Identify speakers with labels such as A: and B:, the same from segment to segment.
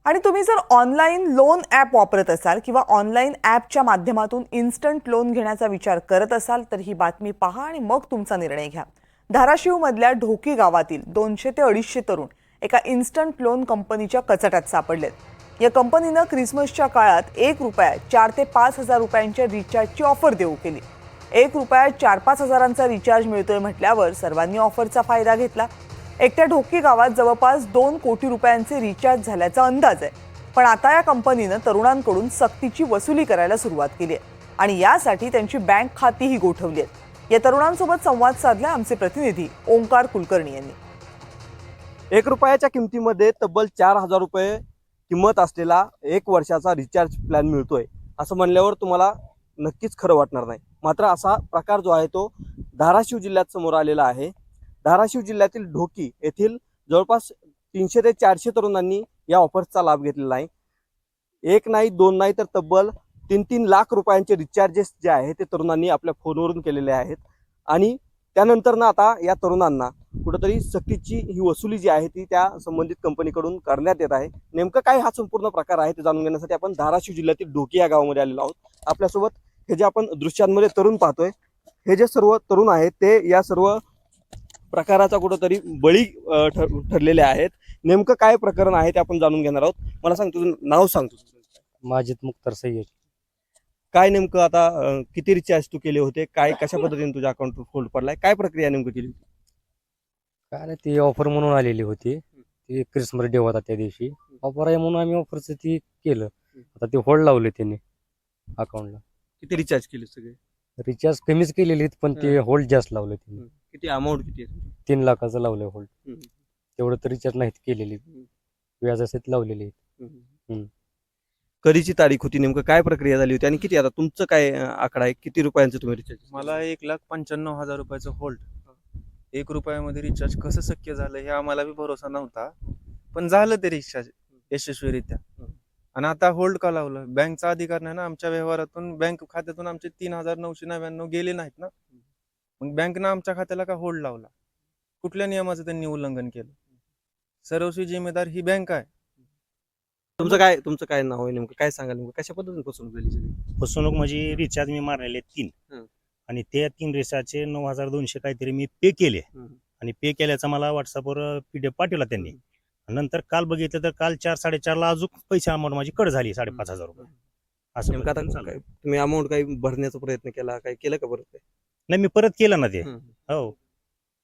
A: आणि तुम्ही जर ऑनलाईन लोन ॲप वापरत असाल किंवा ऑनलाईन ॲपच्या माध्यमातून इन्स्टंट लोन घेण्याचा विचार करत असाल तर ही बातमी पहा आणि मग तुमचा निर्णय घ्या. धाराशिवमधल्या ढोकी गावातील 200 ते 250 तरुण एका इन्स्टंट लोन कंपनीच्या कचाट्यात सापडलेत. या कंपनीनं क्रिसमसच्या काळात 1 रुपया 4 ते 5 हजार रुपयांच्या रिचार्जची ऑफर देऊ केली. 1 रुपया 4-5 हजारांचा रिचार्ज मिळतोय म्हटल्यावर सर्वांनी ऑफरचा फायदा घेतला. एकट्या ढोकी गावात जवळपास 2 कोटी रुपयांचे रिचार्ज झाल्याचा अंदाज आहे. पण आता या कंपनीनं तरुणांकडून सक्तीची वसुली करायला सुरुवात केली आहे आणि यासाठी त्यांची बँक खातीही गोठवली आहेत. या तरुणांसोबत संवाद साधला आमचे प्रतिनिधी ओंकार कुलकर्णी यांनी.
B: 1 रुपयाच्या किमतीमध्ये तब्बल 4,000 रुपये किंमत असलेला 1 वर्षाचा रिचार्ज प्लॅन मिळतोय असं म्हणल्यावर तुम्हाला नक्कीच खरं वाटणार नाही. मात्र असा प्रकार जो आहे तो धाराशिव जिल्ह्यात समोर आलेला आहे. धाराशिव जिल्ह्यातील ढोकी येथील जवळपास 300 ते 400 तरुणांनी या ऑफर्सचा लाभ घेतलेला आहे. 1 नाही 2 नाही तर तब्बल 3-3 लाख रुपयांचे रिचार्जेस जे आहे ते तरुणांनी आपल्या फोनवरून केलेले आहेत. आणि त्यानंतर ना आता या तरुणांना कुठेतरी सक्तीची ही वसुली जी आहे ती त्या संबंधित कंपनीकडून करण्यात येत आहे. नेमकं काय हा संपूर्ण प्रकार आहे ते जाणून घेण्यासाठी आपण धाराशिव जिल्ह्यातील ढोकी या गावामध्ये आलेलो आहोत. आपल्यासोबत हे जे आपण दृश्यांमध्ये तरुण पाहतोय हे जे सर्व तरुण आहेत ते या सर्व प्रकाराचा कुठंतरी बळी ठरलेले आहेत. नेमकं काय प्रकरण आहे ते आपण जाणून घेणार आहोत. मला सांग, तुझं नाव सांग.
C: माजिद मुख्तार सय्यद.
B: काय नेमकं आता किती रिचार्ज तू केले होते, काय कशा पद्धतीने तुझ्या अकाउंट होल्ड पडलाय, काय प्रक्रिया नेमकं केली?
C: काय नाही, ती ऑफर म्हणून आलेली होती. ती क्रिसमस डे होता त्या दिवशी. ऑफर आहे म्हणून आम्ही ऑफरचं ती केलं. आता ते होल्ड लावले त्यांनी अकाउंटला.
B: किती रिचार्ज केले सगळे?
C: रिचार्ज कमीच केलेली पण ते होल्ड जास्त लावले त्यांनी.
B: किती अमाऊंट किती आहे?
C: 3 लाखाचं लावलंय होल्ड. तेवढं तर रिचार्ज नाहीत केलेली, व्याजासहित लावलेली.
B: कधीची तारीख होती, नेमकं काय प्रक्रिया झाली होती आणि किती आता तुमचं काय आकडा आहे, किती रुपयांचं तुम्ही रिचार्ज?
D: मला 1,95,000 रुपयाचं होल्ड. 1 रुपयामध्ये रिचार्ज कसं शक्य झालं हे आम्हाला बी भरोसा नव्हता, पण झालं ते रिचार्ज यशस्वीरित्या. आणि आता होल्ड का लावलं? बँकचा अधिकार नाही ना आमच्या व्यवहारातून, बँक खात्यातून आमचे 3,999 गेले नाहीत ना. मग बँकनं आमच्या खात्याला का होल्ड लावला? कुठल्या नियमाचं त्यांनी उल्लंघन केलं? सर्वस्वी जिम्मेदार ही बँक आहे.
B: तुमचं काय नाव आहे, नेमकं काय सांगाल, नेमकं कशा पद्धतीने फसवणूक झाली सगळी?
E: फसवणूक म्हणजे रिचार्ज मी मारलेले 3 आणि त्या 3 रिचार्जचे 9,200 काहीतरी मी पे केले. आणि पे केल्याचा मला व्हॉट्सअपवर PDF पाठवला त्यांनी. नंतर काल बघितलं तर काल 4-4.5 ला अजून पैसे अमाऊंट माझी कट झाली 5,500 रुपये. असं
B: नेमकं आता काय तुम्ही अमाऊंट काही भरण्याचा प्रयत्न केला, काय केलं का परत?
E: नाही, मी परत केलं ना ते. हो,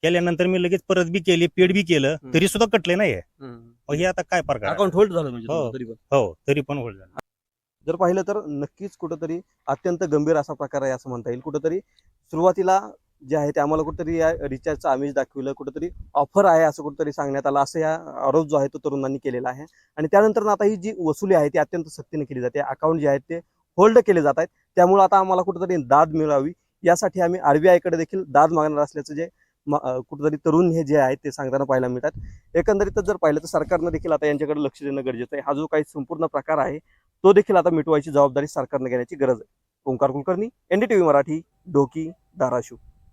E: केल्यानंतर मी लगेच परत बी केले, पेड बी केलं, तरी सुद्धा कटले नाही. हे आता काय प्रकार?
B: अकाउंट होल्ड झालं म्हणजे
E: हो.
B: तरी पण?
E: हो, तरी पण होल्ड झालं.
B: जर पाहिलं तर नक्कीच कुठंतरी अत्यंत गंभीर असा प्रकार आहे असं म्हणता येईल. कुठंतरी सुरुवातीला जे आहे ते आम्हाला कुठंतरी या रिचार्जचं आमिष दाखवलं, कुठंतरी ऑफर आहे असं कुठंतरी सांगण्यात आलं, असं या आरोप जो आहे तो तरुणांनी केलेला आहे. आणि त्यानंतर आता ही जी वसुली आहे ती अत्यंत सक्तीने केली जाते. अकाउंट जे आहेत ते होल्ड केले जात आहेत. त्यामुळे आता आम्हाला कुठंतरी दाद मिळावी यासाठी आम्ही RBI कडे देखील दाद मागणार असल्याचं जे कुठेतरी तरुण हे जे आहेत ते सांगताना पाहायला मिळतात. एकंदरीतच जर पाहिलं तर सरकारनं देखील आता यांच्याकडे लक्ष देणं गरजेचं आहे. हा जो काही संपूर्ण प्रकार आहे तो देखील आता मिटवायची जबाबदारी सरकारने घेण्याची गरज आहे. ओंकार कुलकर्णी, NDTV मराठी, ढोकी, धाराशिव.